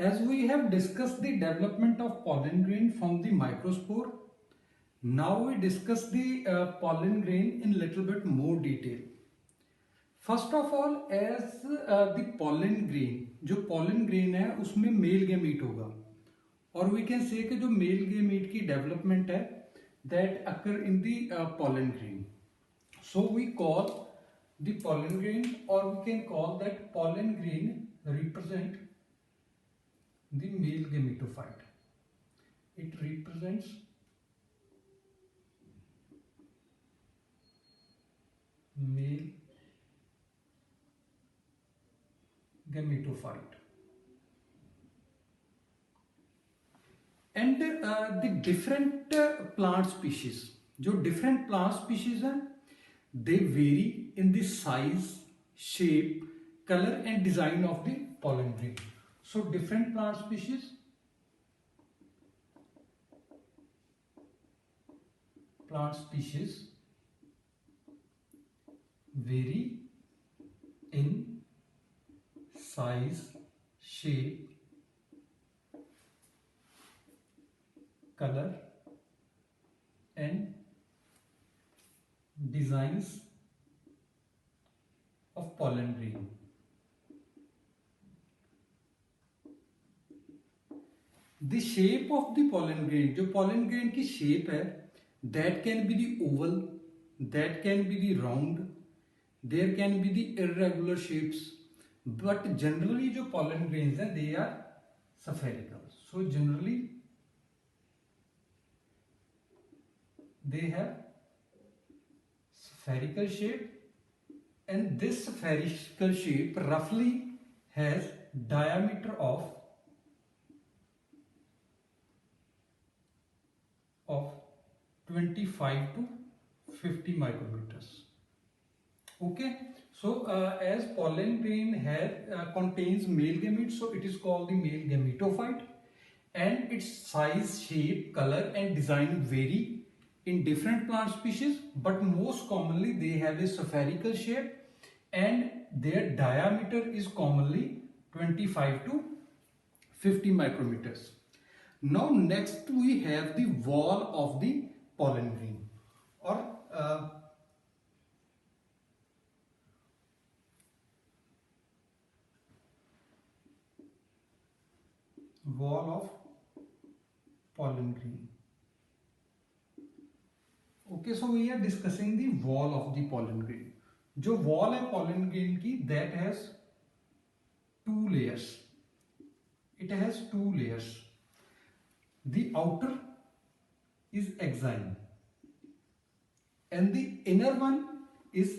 As we have discussed the development of pollen grain from the microspore, now we discuss the pollen grain in little bit more detail. First of all, as the pollen grain, जो pollen grain है उसमें male gamete होगा और we can say कि जो male gamete की development है that occur in the pollen grain. So we call the pollen grain, or we can call that pollen grain represent the male gametophyte. It represents male gametophyte. And the different plant species, जो different plant species हैं, they vary in the size, shape, color and design of the pollen grain. So different plant species vary in size, shape, color and designs of pollen grain. The shape of the pollen grain, जो pollen grain की shape है, that can be the oval, that can be the round, there can be the irregular shapes, but generally जो pollen grains हैं, they are spherical. So generally they have spherical shape, and this spherical shape roughly has diameter of 25 to 50 micrometers. Okay, so as pollen grain contains male gametes, so it is called the male gametophyte, and its size, shape, color and design vary in different plant species, but most commonly they have a spherical shape and their diameter is commonly 25 to 50 micrometers. Now next we have the wall of the pollen grain, or wall of pollen grain. Okay, so we are discussing the wall of the pollen grain. जो wall है pollen grain की, that has two layers. It has two layers. The outer is exine and the inner one is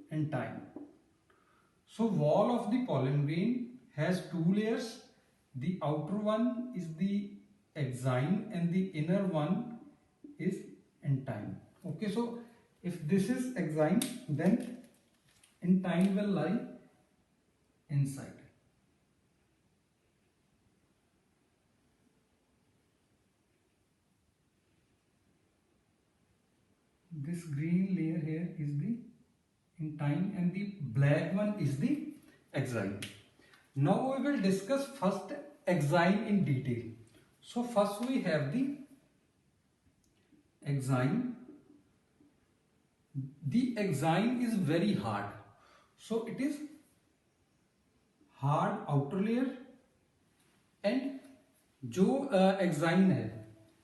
entine. So wall of the pollen grain has two layers. The outer one is the exine and the inner one is entine. Okay, so if this is exine, then entine will lie inside. This green layer here is the entine and the black one is the exine. Now we will discuss first exine in detail. So first we have the exine. The exine is very hard. So it is hard outer layer and जो exine है,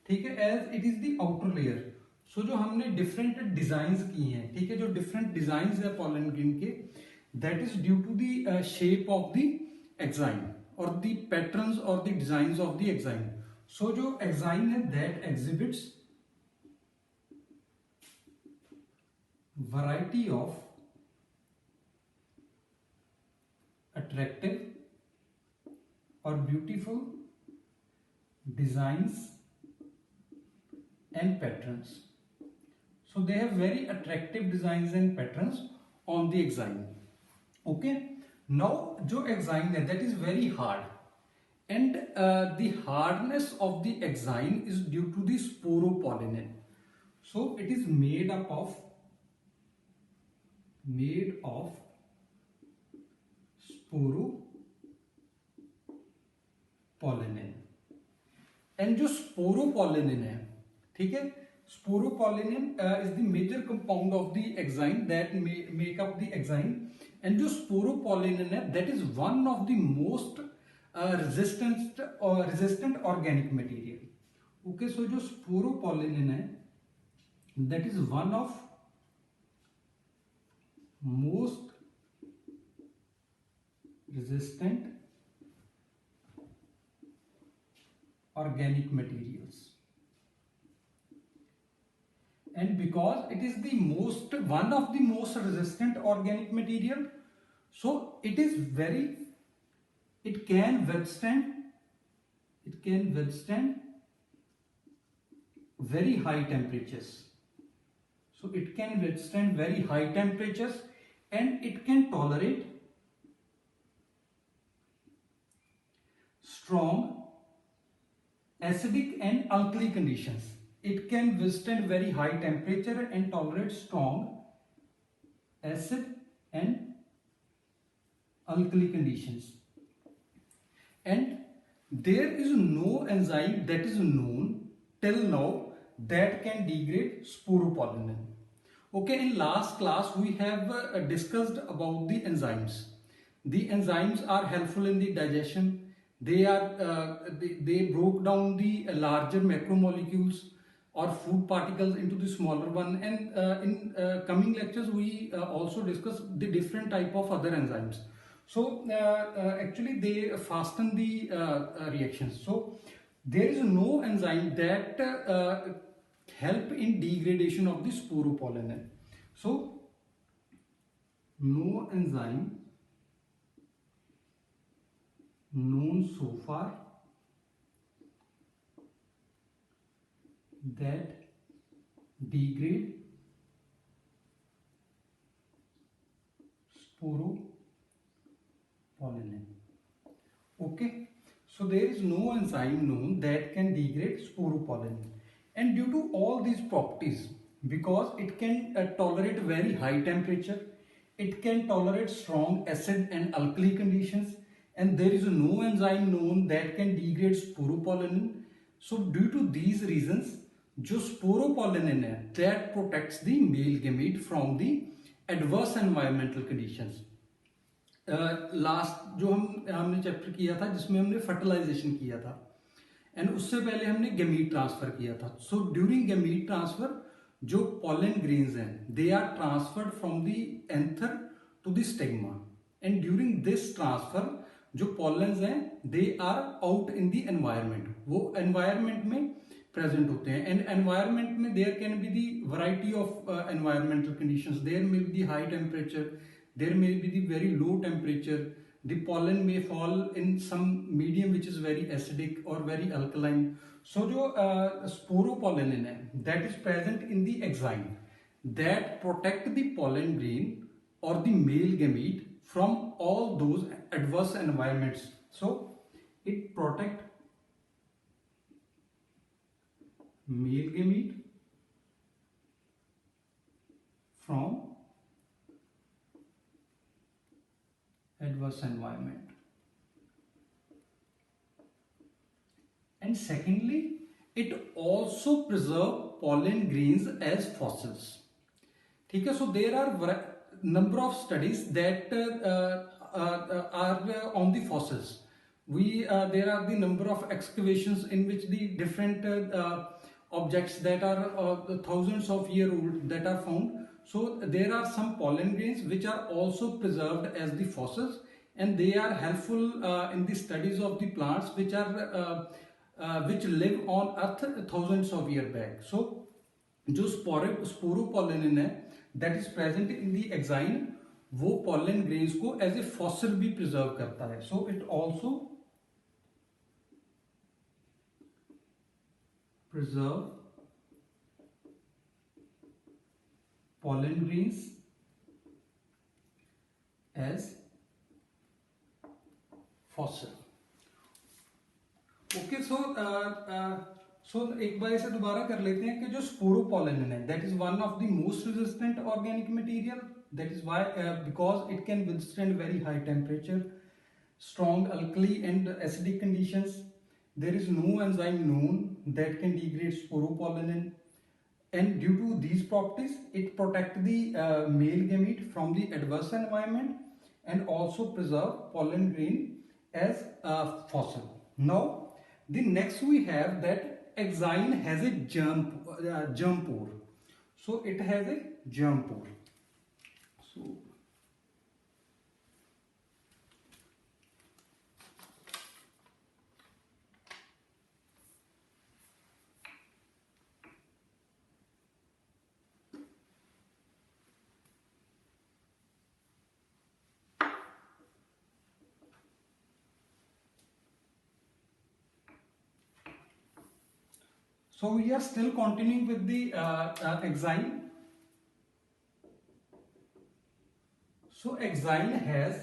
ठीक है, as it is the outer layer. So जो हमने different designs की हैं, ठीक है, जो different designs है pollen grain के, that is due to the shape of the exine or the patterns or the designs of the exine. So जो exine है, that exhibits variety of attractive or beautiful designs and patterns. So they have very attractive designs and patterns on the exine. Okay, now जो exine है, that is very hard, and the hardness of the exine is due to the sporopollenin. So it is made of sporopollen. Pollenin. And जो sporopollenin है, ठीक है, sporopollenin is the major compound of the exine that make up the exine. And जो sporopollenin है that is one of the most resistant organic material. Okay, so जो sporopollenin है that is one of most resistant organic materials, and because it is the one of the most resistant organic material, so it is very, it can withstand very high temperatures. So it can withstand very high temperatures, and it can tolerate strong acidic and alkali conditions. It can withstand very high temperature and tolerate strong acid and alkali conditions. And there is no enzyme that is known till now that can degrade sporopollenin. Okay, in last class we have discussed about the enzymes. The enzymes are helpful in the digestion. They broke down the larger macromolecules or food particles into the smaller one. And in coming lectures we also discuss the different type of other enzymes. So actually they fasten the reactions. So there is no enzyme that help in degradation of the sporopollenin. So no enzyme known so far that degrade sporopollenin. Okay, so there is no enzyme known that can degrade sporopollenin. And due to all these properties, because it can tolerate very high temperature, it can tolerate strong acid and alkali conditions, and there is no enzyme known that can degrade sporopollenin. So due to these reasons, जो sporopollenin है that protects the male gamete from the adverse environmental conditions. Last जो हमने chapter किया था जिसमें हमने fertilisation किया था, एंड उससे पहले हमने गैमीट ट्रांसफर किया था. सो ड्यूरिंग गैमीट ट्रांसफर जो पॉलन ग्रेन्स हैं they are transferred from the anther to the stigma, and during this transfer जो पॉलन्स हैं they are out in the environment, वो एनवायरनमेंट में प्रेजेंट होते हैं. एंड एनवायरनमेंट में there can be the variety of environmental conditions. There may be the high temperature, there may be the very low temperature, the pollen may fall in some medium which is very acidic or very alkaline. So jo sporopollenin hai that is present in the exine that protect the pollen grain or the male gamete from all those adverse environments. So it protect male gamete from adverse environment. And secondly, it also preserve pollen grains as fossils. ठीक है, so there are number of studies that are on the fossils. There are the number of excavations in which the different objects that are thousands of year old that are found. So there are some pollen grains which are also preserved as the fossils, and they are helpful in the studies of the plants which live on earth thousands of years back. So जो sporopollenin है that is present in the exine वो pollen grains को as a fossil भी preserve करता है. So it also preserve pollen grains as fossil. Okay, so एक बार इसे दोबारा कर लेते हैं कि जो sporopollenin है that is one of the most resistant organic material. That is why because it can withstand very high temperature, strong alkali and acidic conditions, there is no enzyme known that can degrade sporopollenin, and due to these properties it protects the male gamete from the adverse environment and also preserve pollen grain as a fossil. Now the next we have that exine has a germ pore. So it has a germ pore. So So we are still continuing with the exine. So exine has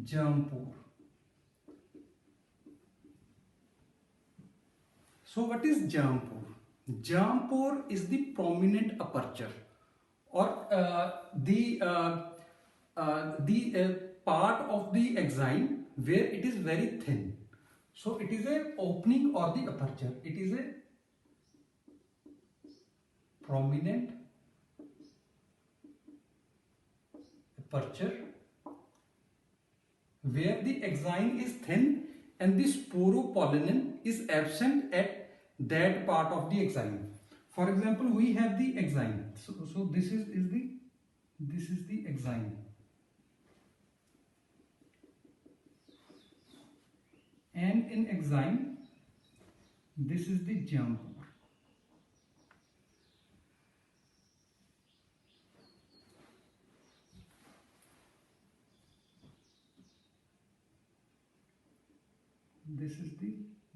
germ pore. So what is germ pore? Germ pore is the prominent aperture or the part of the exine where it is very thin. So it is a opening or the aperture. It is a prominent aperture where the exine is thin and the sporopollenin is absent at that part of the exine. For example, we have the exine. So this is the exine. And in exine, this is the germ pore. This is the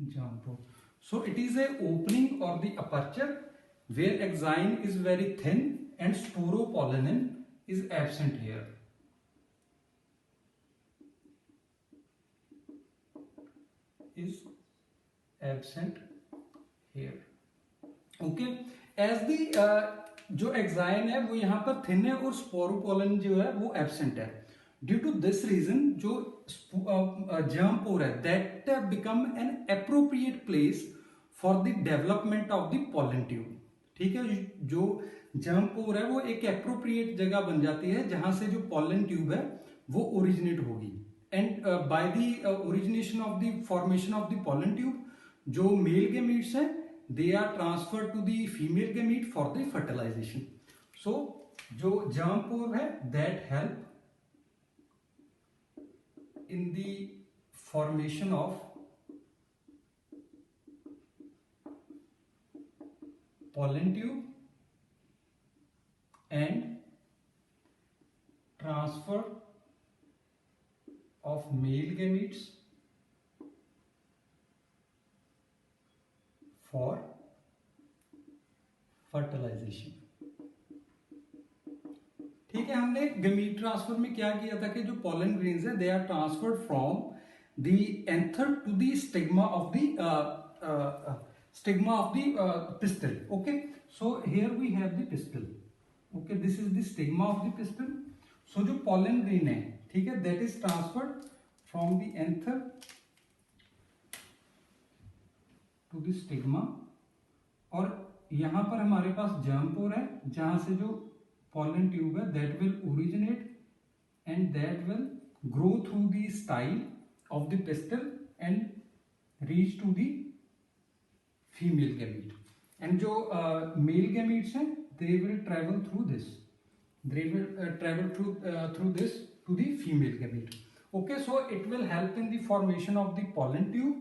germ pore. So it is a opening or the aperture where exine is very thin and sporopollenin is absent here. Is absent here. Okay, as the जो exine है वो यहाँ पर thin है और स्पोरोपोलन जो है वो एब्सेंट है. ड्यू टू दिस रीजन जो जर्म पोर है that become an appropriate place for the development of the pollen tube. ठीक है, जो जर्म पोर है वो एक एप्रोप्रिएट जगह बन जाती है जहां से जो पॉलन ट्यूब है वो ओरिजिनेट होगी. And by the origination of the formation of the pollen tube जो मेल गेमीट्स हैं they are transferred to the female gamete for the fertilization. So जो germ pore है that help in the formation of pollen tube and transfer of male gametes for fertilization. ठीक है, हमने gamete transfer में क्या किया था कि जो पॉलन ग्रेन्स है they are transferred from the anther to the stigma of the pistil. Okay, so here we have the pistil. Okay, this is the stigma of the pistil. So जो pollen grain है, ठीक है, that is transferred from the anther to the stigma. और यहां पर हमारे पास germ पोर है जहां से जो pollen tube है that will originate and that will grow through the style of the pistil and reach to the female gamete. And जो male gametes हैं they will travel through this. They will travel through this to the female gamete. Okay, so it will help in the formation of the pollen tube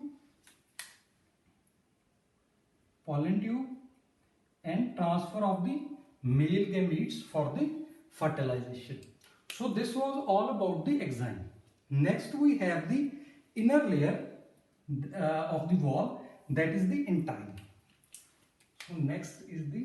and transfer of the male gametes for the fertilization. So this was all about the exine. Next we have the inner layer of the wall, that is the intine. So next is the